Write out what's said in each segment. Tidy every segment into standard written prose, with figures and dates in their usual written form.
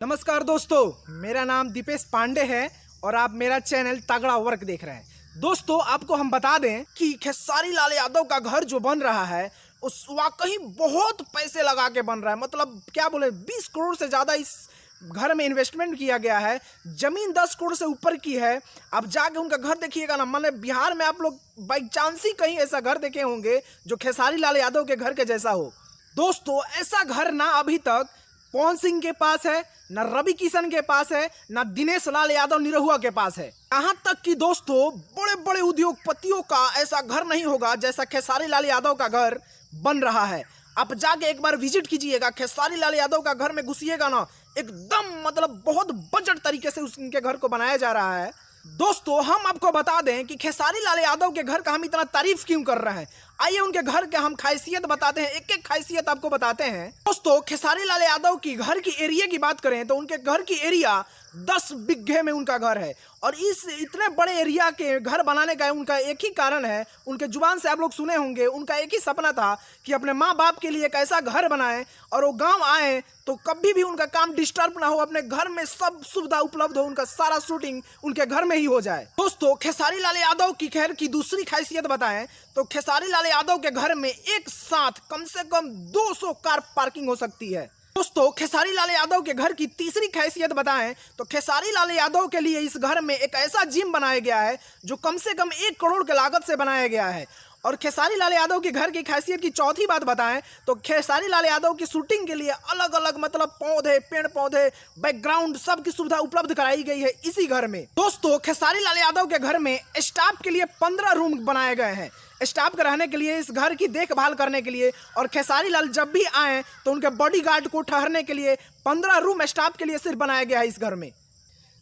नमस्कार दोस्तों, मेरा नाम दीपेश पांडे है और आप मेरा चैनल तगड़ा वर्क देख रहे हैं। दोस्तों, आपको हम बता दें कि खेसारी लाल यादव का घर जो बन रहा है उस वाकई बहुत पैसे लगा के बन रहा है। मतलब क्या बोले, 20 करोड़ से ज़्यादा इस घर में इन्वेस्टमेंट किया गया है। जमीन 10 करोड़ से ऊपर की है। आप जाके उनका घर देखिएगा ना, माने बिहार में आप लोग बाई चांस ही कहीं ऐसा घर देखे होंगे जो खेसारी लाल यादव के घर के जैसा हो। दोस्तों, ऐसा घर ना अभी तक पवन सिंह के पास है, ना रवि किशन के पास है, ना दिनेश लाल यादव निरहुआ के पास है। यहाँ तक कि दोस्तों, बड़े बड़े उद्योगपतियों का ऐसा घर नहीं होगा जैसा खेसारी लाल यादव का घर बन रहा है। आप जाके एक बार विजिट कीजिएगा, खेसारी लाल यादव का घर में घुसिएगा ना, एकदम मतलब बहुत बजट तरीके से उनके घर को बनाया जा रहा है। दोस्तों, हम आपको बता दें कि खेसारी लाल यादव के घर का हम इतना तारीफ क्यों कर रहे हैं। आइए उनके घर के हम खासियत बताते हैं, एक एक खासियत आपको बताते हैं। दोस्तों, खेसारी लाल यादव की घर की एरिया की बात करें तो उनके घर की एरिया 10 बिघे में उनका घर है। और इस इतने बड़े एरिया के घर बनाने का उनका एक ही कारण है, उनके जुबान से आप लोग सुने होंगे, उनका एक ही सपना था कि अपने माँ बाप के लिए एक ऐसा घर बनाएं और वो गांव आए तो कभी भी उनका काम डिस्टर्ब ना हो, अपने घर में सब सुविधा उपलब्ध हो, उनका सारा शूटिंग उनके घर में ही हो जाए। दोस्तों, खेसारी लाल यादव की खैर की दूसरी खासियत बताएं तो खेसारी लाल यादव के घर में एक साथ कम से कम 200 कार पार्किंग हो सकती है। दोस्तों, खेसारी लाल यादव के घर की तीसरी खासियत बताएं तो खेसारी लाल यादव के लिए इस घर में एक ऐसा जिम बनाया गया है जो कम से कम 1 करोड़ के लागत से बनाया गया है। और खेसारी लाल यादव के घर की खासियत की चौथी बात बताएं तो खेसारी लाल यादव की शूटिंग के लिए अलग अलग मतलब पौधे, पेड़ पौधे, बैकग्राउंड सब की सुविधा उपलब्ध कराई गई है इसी घर में। दोस्तों, खेसारी लाल यादव के घर में स्टाफ के लिए 15 रूम बनाए गए हैं, स्टाफ के रहने के लिए, इस घर की देखभाल करने के लिए। और खेसारी लाल जब भी आए तो उनके बॉडीगार्ड को ठहरने के लिए 15 रूम स्टाफ के लिए सिर्फ बनाया गया है इस घर में।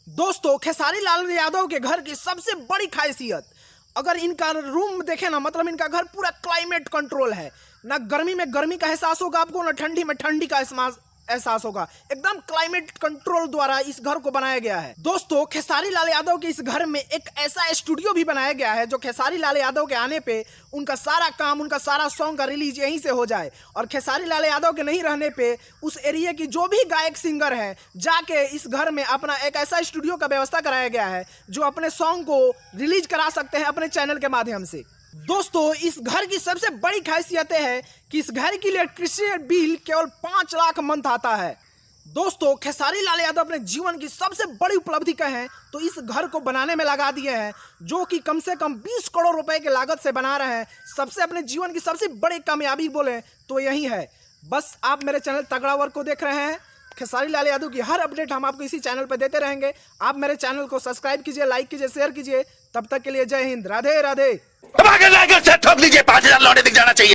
दोस्तों, खेसारी लाल यादव के घर की सबसे बड़ी खासियत, अगर इनका रूम देखें ना, मतलब इनका घर पूरा क्लाइमेट कंट्रोल है। ना गर्मी में गर्मी का एहसास होगा आपको, ना ठंडी में ठंडी का एहसास होगा। एकदम क्लाइमेट कंट्रोल द्वारा इस घर को बनाया गया है। दोस्तों, खेसारी लाल यादव के इस घर में एक ऐसा स्टूडियो भी बनाया गया है जो खेसारी लाल यादव के आने पे उनका सारा काम, उनका सारा सॉन्ग का रिलीज यहीं से हो जाए। और खेसारी लाल यादव के नहीं रहने पे उस एरिया की जो भी गायक सिंगर है जाके इस घर में अपना एक ऐसा स्टूडियो का व्यवस्था कराया गया है जो अपने सॉन्ग को रिलीज करा सकते हैं अपने चैनल के माध्यम से। दोस्तों, इस घर की सबसे बड़ी खासियत है कि इस घर के लिए इलेक्ट्रिसिटी बिल केवल 5 लाख मंथ आता है। दोस्तों, खेसारी लाल यादव अपने जीवन की सबसे बड़ी उपलब्धि कहें तो इस घर को बनाने में लगा दिए हैं, जो कि कम से कम 20 करोड़ रुपए की लागत से बना रहे हैं। सबसे अपने जीवन की सबसे बड़ी कामयाबी बोले तो यही है। बस आप मेरे चैनल तगड़ा वर्क को देख रहे हैं। खेसारी लाल यादव की हर अपडेट हम आपको इसी चैनल पर देते रहेंगे। आप मेरे चैनल को सब्सक्राइब कीजिए, लाइक कीजिए, शेयर कीजिए। तब तक के लिए जय हिंद, राधे राधे। ठोक लीजिए, 5000 लौटे दिख जाना चाहिए।